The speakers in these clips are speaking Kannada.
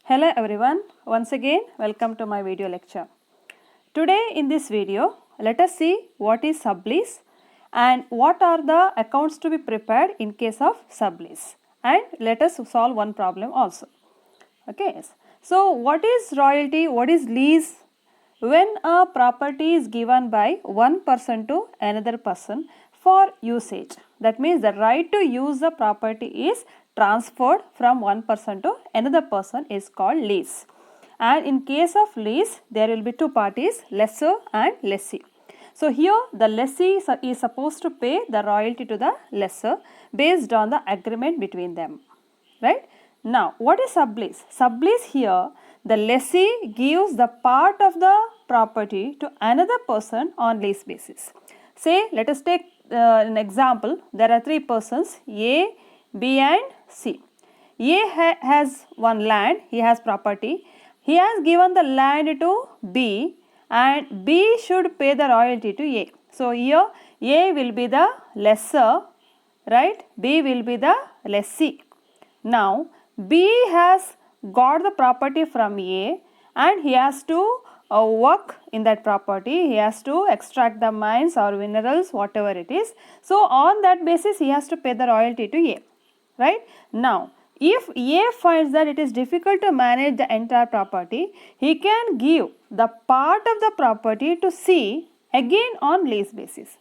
Hello everyone, once again welcome to my video lecture. Today in this video, let us see what is sublease and what are the accounts to be prepared in case of sublease, and let us solve one problem also. Okay, so what is royalty, what is lease? When a property is given by one person to another person for usage, that means the right to use the property is transferred from one person to another person is called lease. And in case of lease, there will be two parties, lessor and lessee. So here the lessee is supposed to pay the royalty to the lessor based on the agreement between them, right? Now, what is sublease? Sublease here, the lessee gives the part of the property to another person on lease basis. Say, let us take an example. There are three persons, A, B and C. A has one land, he has property. He has given the land to B and B should pay the royalty to A. So, here A will be the lessor, right? B will be the lessee. Now, B has got the property from A and he has to work in that property. He has to extract the mines or minerals, whatever it is. So, on that basis, he has to pay the royalty to A, right? Now, if A finds that it is difficult to manage the entire property, he can give the part of the property to C again on lease basis.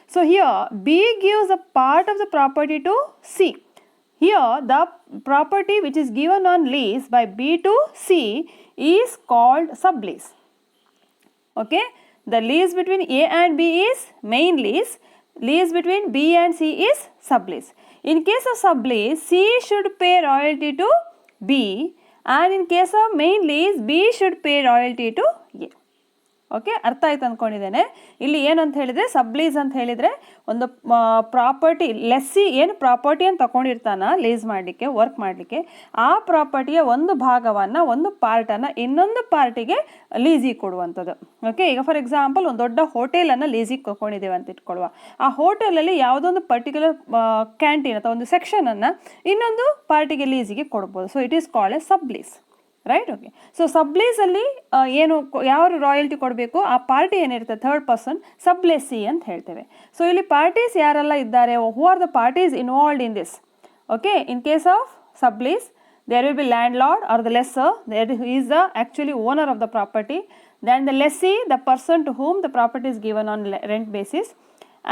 So, here B gives a part of the property to C. Here the property which is given on lease by B to C is called sublease. Okay, the lease between A and B is main lease, lease between B and C is sublease. In case of sublease, C should pay royalty to B and in case of main lease, B should pay royalty to A. Okay, ಅರ್ಥ ಆಯ್ತು ಅಂದ್ಕೊಂಡಿದ್ದೇನೆ. ಇಲ್ಲಿ ಏನಂತ ಹೇಳಿದರೆ ಸಬ್ಲೀಸ್ ಅಂತ ಹೇಳಿದರೆ ಒಂದು ಪ್ರಾಪರ್ಟಿ, ಲೆಸ್ಸಿ ಏನು ಪ್ರಾಪರ್ಟಿಯನ್ನು ತಗೊಂಡಿರ್ತಾನ ಲೀಸ್ ಮಾಡಲಿಕ್ಕೆ, ವರ್ಕ್ ಮಾಡಲಿಕ್ಕೆ, ಆ ಪ್ರಾಪರ್ಟಿಯ ಒಂದು ಭಾಗವನ್ನು, ಒಂದು ಪಾರ್ಟನ್ನು ಇನ್ನೊಂದು ಪಾರ್ಟಿಗೆ ಲೀಸಿಗೆ ಕೊಡುವಂಥದ್ದು. ಓಕೆ, ಈಗ ಫಾರ್ ಎಕ್ಸಾಂಪಲ್ ಒಂದು ದೊಡ್ಡ ಹೋಟೆಲನ್ನು ಲೀಸಿಗೆ ತಗೊಂಡಿದ್ದೇವೆ ಅಂತ ಇಟ್ಕೊಳ್ಳುವ. ಆ ಹೋಟೆಲಲ್ಲಿ ಯಾವುದೊಂದು ಪರ್ಟಿಕ್ಯುಲರ್ ಕ್ಯಾಂಟೀನ್ ಅಥವಾ ಒಂದು ಸೆಕ್ಷನನ್ನು ಇನ್ನೊಂದು ಪಾರ್ಟಿಗೆ ಲೀಸಿಗೆ ಕೊಡ್ಬೋದು. So it is called a sublease, right? Okay, so ಸಬ್ಲೀಸಲ್ಲಿ ಏನು ಯಾವ ರಾಯಲ್ಟಿ ಕೊಡಬೇಕು, ಆ ಪಾರ್ಟಿ ಏನಿರುತ್ತೆ ಥರ್ಡ್ ಪರ್ಸನ್ ಸಬ್ಲೆಸ್ಸಿ ಅಂತ ಹೇಳ್ತೇವೆ. ಸೊ ಇಲ್ಲಿ ಪಾರ್ಟೀಸ್ ಯಾರೆಲ್ಲ ಇದ್ದಾರೆ, who are the parties involved in this? Okay, in case of sublease there will be landlord or the lessor, that is the actually owner of the property, then the lessee, the person to whom the property is given on rent basis,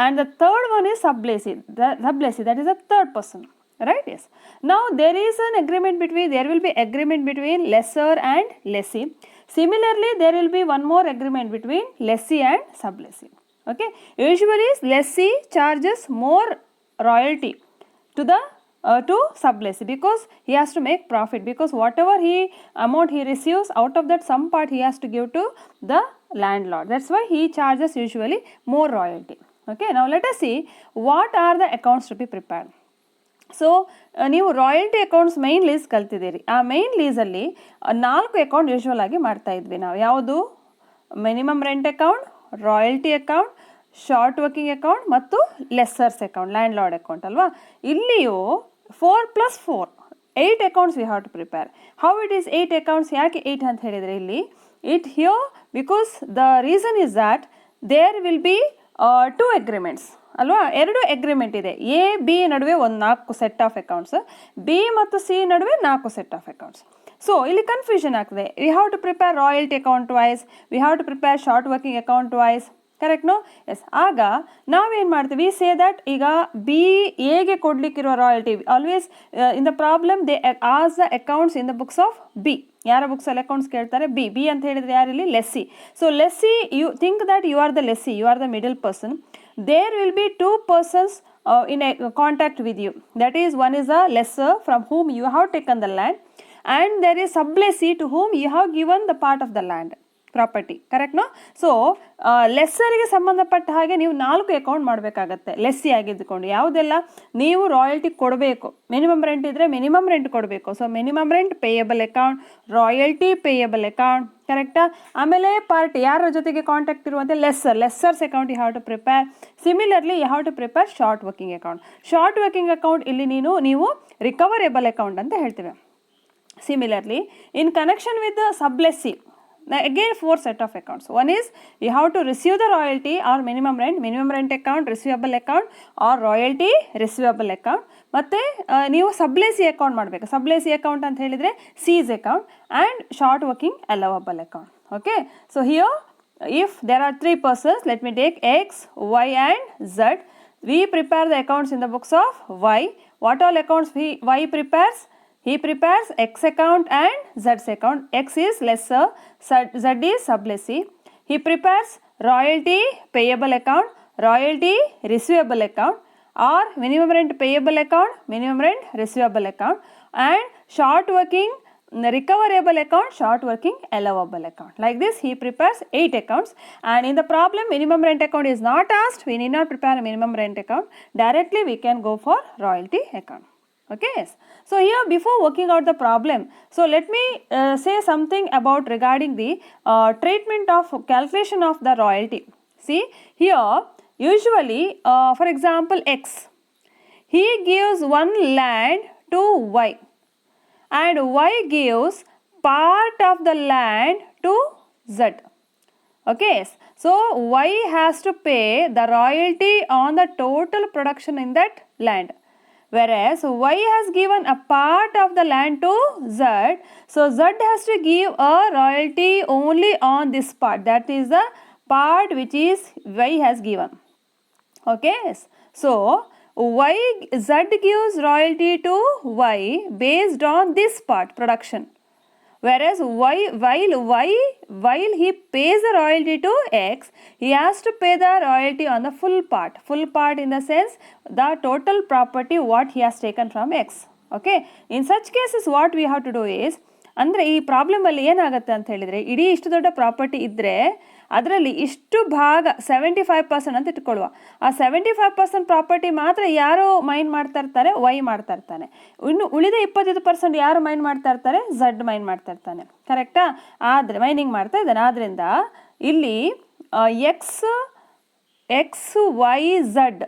and the third one is sublessee, that is the third person. Right? Yes. Now there is an agreement between, there will be agreement between lessor and lessee. Similarly, there will be one more agreement between lessee and sublessee. Okay. Usually, lessee charges more royalty to the to sublessee because he has to make profit, because whatever amount he receives, out of that some part he has to give to the landlord. That's why he charges usually more royalty. Okay. Now let us see what are the accounts to be prepared. So ನೀವು ರಾಯಲ್ಟಿ ಅಕೌಂಟ್ಸ್ ಮೈನ್ ಲೀಸ್ ಕಲ್ತಿದ್ದೀರಿ. ಆ ಮೈನ್ ಲೀಸಲ್ಲಿ 4 ಅಕೌಂಟ್ ಯೂಶ್ವಲ್ ಆಗಿ ಮಾಡ್ತಾ ಇದ್ವಿ ನಾವು. ಯಾವುದು? Minimum rent account, royalty account, short working account ಮತ್ತು lessor's account, landlord account ಅಲ್ವಾ. ಇಲ್ಲಿಯೂ 4+4 8 accounts we have to prepare. How it is 8 accounts? ಯಾಕೆ 8 ಅಂತ ಹೇಳಿದರೆ ಇಲ್ಲಿ it here because the reason is that there will be 2 agreements ಅಲ್ವಾ. 2 ಅಗ್ರಿಮೆಂಟ್ ಇದೆ. ಎ ಬಿ ನಡುವೆ ಒಂದು 4 ಸೆಟ್ ಆಫ್ ಅಕೌಂಟ್ಸ್, ಬಿ ಮತ್ತು ಸಿ ನಡುವೆ 4 ಸೆಟ್ ಆಫ್ ಅಕೌಂಟ್ಸ್. ಸೊ ಇಲ್ಲಿ ಕನ್ಫ್ಯೂಷನ್ ಆಗ್ತದೆ. We have to prepare royalty account wise, we have to prepare short working account wise, correct no? Yes. ಆಗ ನಾವೇನು ಮಾಡ್ತೀವಿ, ಸೇ ದ್ಯಾಟ್ ಈಗ ಬಿ ಎಗೆ ಕೊಡಲಿಕ್ಕಿರುವ royalty always in the problem they as the accounts in the books of B. ಯಾರ ಬುಕ್ಸಲ್ಲಿ ಅಕೌಂಟ್ಸ್ ಕೇಳ್ತಾರೆ? ಬಿ ಅಂತ ಹೇಳಿದರೆ ಯಾರಿಲ್ಲಿ? Lessee. So lessee, you think that you are the lessee, you are the middle person. There will be 2 persons in a contact with you. That is, one is a lessor from whom you have taken the land, and there is sublessee to whom you have given the part of the land property, correct no? So ಲೆಸ್ಸರಿಗೆ ಸಂಬಂಧಪಟ್ಟ ಹಾಗೆ ನೀವು 4 ಅಕೌಂಟ್ ಮಾಡಬೇಕಾಗತ್ತೆ ಲೆಸ್ಸಿ ಆಗಿದ್ದುಕೊಂಡು. ಯಾವುದೆಲ್ಲ ನೀವು ರಾಯಲ್ಟಿ ಕೊಡಬೇಕು, ಮಿನಿಮಮ್ ರೆಂಟ್ ಇದ್ದರೆ ಮಿನಿಮಮ್ ರೆಂಟ್ ಕೊಡಬೇಕು. So minimum rent payable account, royalty payable account, ಕರೆಕ್ಟಾ? ಆಮೇಲೆ ಪಾರ್ಟಿ ಯಾರ ಜೊತೆಗೆ ಕಾಂಟ್ಯಾಕ್ಟ್ ಇರುವಂತೆ lessor's account you have to prepare. Similarly you have to prepare short working account. Short working account ಇಲ್ಲಿ ನೀವು ರಿಕವರೇಬಲ್ ಅಕೌಂಟ್ ಅಂತ ಹೇಳ್ತೀವಿ. Similarly, in connection with the sublessee, again 4 set of accounts. One is you have to receive the royalty or minimum rent account, receivable account or royalty receivable account. ಮತ್ತು ನೀವು ಸಬ್ಲೆಸಿ ಅಕೌಂಟ್ ಮಾಡಬೇಕು. ಸಬ್ಲೆಸಿ ಅಕೌಂಟ್ ಅಂತ ಹೇಳಿದರೆ ಸೀಸ್ account and short working allowable account. Okay, so here if there are 3 persons, let me take X, Y and Z. We prepare the accounts in the books of Y. What all accounts Y prepares? He prepares X account and Z's account. X is lessor, Z is sublessee. He prepares royalty payable account, royalty receivable account or minimum rent payable account, minimum rent receivable account and short working recoverable account, short working allowable account. Like this he prepares 8 accounts, and in the problem minimum rent account is not asked. We need not prepare a minimum rent account. Directly we can go for royalty account. Okay, yes. So here before working out the problem, so let me say something about regarding the treatment of calculation of the royalty. See here usually for example X, he gives one land to Y and Y gives part of the land to Z. Okay, so Y has to pay the royalty on the total production in that land, whereas Y has given a part of the land to Z, so Z has to give a royalty only on this part, that is the part which is Y has given. Okay, so Z gives royalty to Y based on this part production, whereas while he pays the royalty to X, he has to pay the royalty on the full part in the sense the total property what he has taken from X. Okay, in such cases what we have to do is, ಅಂದರೆ ಈ ಪ್ರಾಬ್ಲಮಲ್ಲಿ ಏನಾಗುತ್ತೆ ಅಂತ ಹೇಳಿದರೆ, ಇಡೀ ಇಷ್ಟು ದೊಡ್ಡ ಪ್ರಾಪರ್ಟಿ ಇದ್ದರೆ ಅದರಲ್ಲಿ ಇಷ್ಟು ಭಾಗ 75% ಅಂತ ಇಟ್ಕೊಳ್ಳುವ. ಆ 75% ಪ್ರಾಪರ್ಟಿ ಮಾತ್ರ ಯಾರು ಮೈನ್ ಮಾಡ್ತಾ ಇರ್ತಾರೆ? ವೈ ಮಾಡ್ತಾ ಇರ್ತಾನೆ. ಇನ್ನು ಉಳಿದ 25% ಯಾರು ಮೈನ್ ಮಾಡ್ತಾ ಇರ್ತಾರೆ? ಝಡ್ ಮೈನ್ ಮಾಡ್ತಾ ಇರ್ತಾನೆ. ಕರೆಕ್ಟಾ? ಆದರೆ ಮೈನಿಂಗ್ ಮಾಡ್ತಾ ಇದ್ದಾನೆ. ಆದ್ದರಿಂದ ಇಲ್ಲಿ ಎಕ್ಸ್ ವೈ ಝಡ್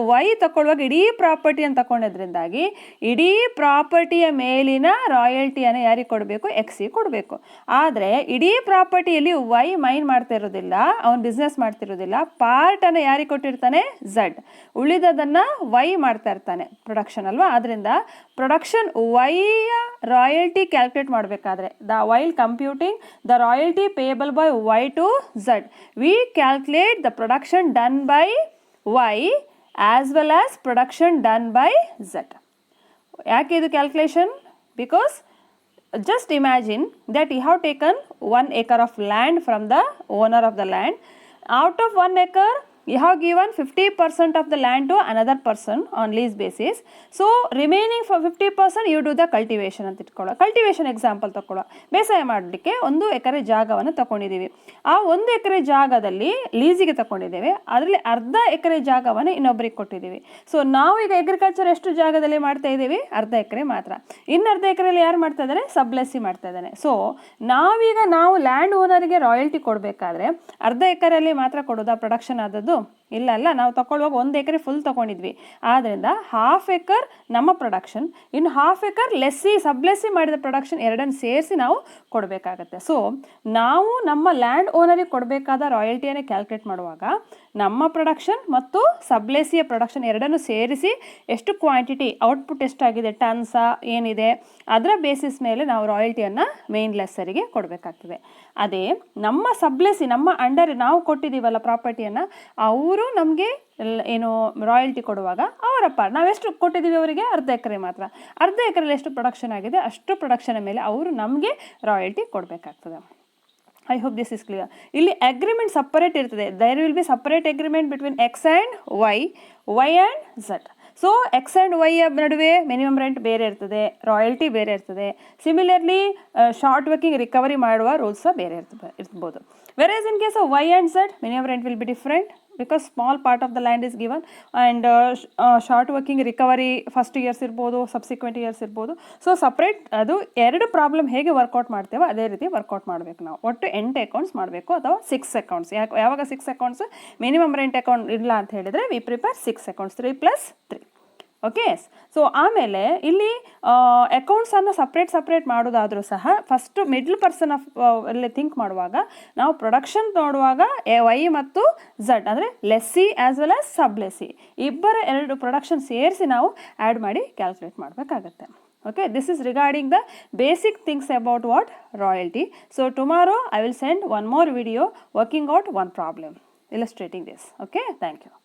ವೈ ತಗೊಳ್ಳುವಾಗ ಇಡೀ ಪ್ರಾಪರ್ಟಿಯನ್ನು ತಗೊಂಡಿದ್ರಿಂದಾಗಿ ಇಡೀ ಪ್ರಾಪರ್ಟಿಯ ಮೇಲಿನ ರಾಯಲ್ಟಿಯನ್ನು ಯಾರಿಗೆ ಕೊಡಬೇಕು? ಎಕ್ಸಿಗೆ ಕೊಡಬೇಕು. ಆದರೆ ಇಡೀ ಪ್ರಾಪರ್ಟಿಯಲ್ಲಿ ವೈ ಮೈನ್ ಮಾಡ್ತಾ ಇರೋದಿಲ್ಲ, ಅವನು ಬಿಸ್ನೆಸ್ ಮಾಡ್ತಿರೋದಿಲ್ಲ. ಪಾರ್ಟನ್ನು ಯಾರಿಗೆ ಕೊಟ್ಟಿರ್ತಾನೆ? ಝಡ್. ಉಳಿದದನ್ನು ವೈ ಮಾಡ್ತಾ ಇರ್ತಾನೆ, ಪ್ರೊಡಕ್ಷನ್ ಅಲ್ವಾ. ಆದ್ದರಿಂದ ಪ್ರೊಡಕ್ಷನ್ ವೈಯ ರಾಯಲ್ಟಿ ಕ್ಯಾಲ್ಕುಲೇಟ್ ಮಾಡಬೇಕಾದ್ರೆ while computing the royalty payable by Y to Z, we calculate the production done by Y as well as production done by Z. ಯಾಕೆ ಇದು calculation? Because just imagine that you have taken 1 acre of land from the owner of the land. Out of 1 acre you have given 50% of the land to another person on lease basis. So remaining for 50% you do the cultivation ಅಂತ ಇಟ್ಕೊಳ್ಳೋ. ಕಲ್ಟಿವೇಷನ್ ಎಕ್ಸಾಂಪಲ್ ತಗೊಳ್ಳೋ. ಬೇಸಾಯ ಮಾಡಲಿಕ್ಕೆ 1 ಎಕರೆ ಜಾಗವನ್ನು ತಗೊಂಡಿದ್ದೀವಿ. ಆ 1 ಎಕರೆ ಜಾಗದಲ್ಲಿ ಲೀಸಿಗೆ ತಗೊಂಡಿದ್ದೇವೆ. ಅದರಲ್ಲಿ ಅರ್ಧ ಎಕರೆ ಜಾಗವನ್ನು ಇನ್ನೊಬ್ಬರಿಗೆ ಕೊಟ್ಟಿದ್ದೀವಿ. ಸೊ ನಾವು ಈಗ ಅಗ್ರಿಕಲ್ಚರ್ ಎಷ್ಟು ಜಾಗದಲ್ಲಿ ಮಾಡ್ತಾ ಇದ್ದೀವಿ? ಅರ್ಧ ಎಕರೆ ಮಾತ್ರ. ಇನ್ನು ಅರ್ಧ ಎಕರೆಯಲ್ಲಿ ಯಾರು ಮಾಡ್ತಾ ಇದ್ದಾರೆ? ಸಬ್ಲೆಸಿ ಮಾಡ್ತಾ ಇದ್ದಾನೆ. ಸೊ ನಾವು ಲ್ಯಾಂಡ್ ಓನರಿಗೆ ರಾಯಲ್ಟಿ ಕೊಡಬೇಕಾದ್ರೆ ಅರ್ಧ ಎಕರೆಯಲ್ಲಿ ಮಾತ್ರ ಕೊಡೋದಾ ಪ್ರೊಡಕ್ಷನ್ ಆದದ್ದು? ಇಲ್ಲ, ನಾವು ತಗೊಳ್ಳುವಾಗ 1 ಎಕರೆ ಫುಲ್ ತಗೊಂಡಿದ್ವಿ. ಆದ್ದರಿಂದ 1/2 ಎಕರ್ ನಮ್ಮ ಪ್ರೊಡಕ್ಷನ್, ಇನ್ನು 1/2 ಎಕರ್ ಸಬ್ಲೆಸಿ ಮಾಡಿದ ಪ್ರೊಡಕ್ಷನ್ ಎರಡನ್ನು ಸೇರಿಸಿ ನಾವು ಕೊಡಬೇಕಾಗತ್ತೆ. ಸೊ ನಾವು ನಮ್ಮ ಲ್ಯಾಂಡ್ ಓನರಿಗೆ ಕೊಡಬೇಕಾದ ರಾಯಲ್ಟಿಯನ್ನು ಕ್ಯಾಲ್ಕುಲೇಟ್ ಮಾಡುವಾಗ ನಮ್ಮ ಪ್ರೊಡಕ್ಷನ್ ಮತ್ತು ಸಬ್ಲೆಸಿಯ ಪ್ರೊಡಕ್ಷನ್ ಎರಡನ್ನು ಸೇರಿಸಿ ಎಷ್ಟು ಕ್ವಾಂಟಿಟಿ ಔಟ್ಪುಟ್ ಎಷ್ಟಾಗಿದೆ, ಟನ್ಸಾ ಏನಿದೆ, ಅದರ ಬೇಸಿಸ್ ಮೇಲೆ ನಾವು ರಾಯಲ್ಟಿಯನ್ನು ಮೇನ್ ಲೆಸ್ಸರಿಗೆ ಕೊಡಬೇಕಾಗ್ತದೆ. ಅದೇ ನಮ್ಮ ಸಬ್ಲೆಸಿ ನಮ್ಮ ಅಂಡರ್ ನಾವು ಕೊಟ್ಟಿದ್ದೀವಲ್ಲ ಪ್ರಾಪರ್ಟಿಯನ್ನು, ಅವರು ನಮಗೆ ಏನು ರಾಯಲ್ಟಿ ಕೊಡುವಾಗ ಅವರ ಪಾರ್ಟ್ ನಾವೆಷ್ಟು ಕೊಟ್ಟಿದ್ದೀವಿ ಅವರಿಗೆ? ಅರ್ಧ ಎಕರೆ ಮಾತ್ರ. ಅರ್ಧ ಎಕರೆಯಲ್ಲಿ ಎಷ್ಟು ಪ್ರೊಡಕ್ಷನ್ ಆಗಿದೆ ಅಷ್ಟು ಪ್ರೊಡಕ್ಷನ್ ಮೇಲೆ ಅವರು ನಮಗೆ ರಾಯಲ್ಟಿ ಕೊಡಬೇಕಾಗ್ತದೆ. I hope this is clear. ಇಲ್ಲಿ ಅಗ್ರಿಮೆಂಟ್ ಸಪರೇಟ್ ಇರ್ತದೆ. There will be separate agreement between X and Y and Z. So X and Y ನಡುವೆ ಮಿನಿಮಮ್ ರೆಂಟ್ ಬೇರೆ ಇರ್ತದೆ, ರಾಯಲ್ಟಿ ಬೇರೆ ಇರ್ತದೆ. ಸಿಮಿಲರ್ಲಿ ಶಾರ್ಟ್ ವರ್ಕಿಂಗ್ ರಿಕವರಿ ಮಾಡುವ ರೂಲ್ಸ್ ಬೇರೆ ಇರ್ಬೋದು. Whereas in case of Y and Z minimum rent will be different because small part of the land is given and short working recovery first years ಇರ್ಬೋದು, ಸಬ್ಸಿಕ್ವೆಂಟ್ ಇಯರ್ಸ್ ಇರ್ಬೋದು. ಸೊ ಸಪ್ರೇಟ್ ಅದು ಎರಡು ಪ್ರಾಬ್ಲಮ್ ಹೇಗೆ ವರ್ಕೌಟ್ ಮಾಡ್ತೇವೋ ಅದೇ ರೀತಿ ವರ್ಕೌಟ್ ಮಾಡಬೇಕು. ನಾವು ಒಟ್ಟು 8 ಅಕೌಂಟ್ಸ್ ಮಾಡಬೇಕು ಅಥವಾ 6 ಅಕೌಂಟ್ಸ್. ಯಾವಾಗ 6 ಅಕೌಂಟ್ಸ್ ಮಿನಿಮಮ್ ರೆಂಟ್ ಅಕೌಂಟ್ ಇಲ್ಲ ಅಂತ ಹೇಳಿದರೆ we prepare 6 accounts, 3 + 3. Okay. So ಆಮೇಲೆ ಇಲ್ಲಿ ಅಕೌಂಟ್ಸನ್ನು ಸಪ್ರೇಟ್ ಮಾಡೋದಾದರೂ ಸಹ ಫಸ್ಟು ಮಿಡ್ಲ್ ಪರ್ಸನ್ ಆಫ್ ಅಲ್ಲಿ ಥಿಂಕ್ ಮಾಡುವಾಗ ನಾವು ಪ್ರೊಡಕ್ಷನ್ ನೋಡುವಾಗ ವೈ ಮತ್ತು ಝಡ್ ಅಂದರೆ ಲೆಸ್ಸಿ ಆ್ಯಸ್ ವೆಲ್ ಆಸ್ ಸಬ್ಲೆಸ್ಸಿ ಇಬ್ಬರ ಎರಡು ಪ್ರೊಡಕ್ಷನ್ ಸೇರಿಸಿ ನಾವು ಆ್ಯಡ್ ಮಾಡಿ ಕ್ಯಾಲ್ಕುಲೇಟ್ ಮಾಡಬೇಕಾಗತ್ತೆ. Okay, this is regarding the basic things about what royalty. So tomorrow I will send one more video working out one problem illustrating this. Okay, thank you.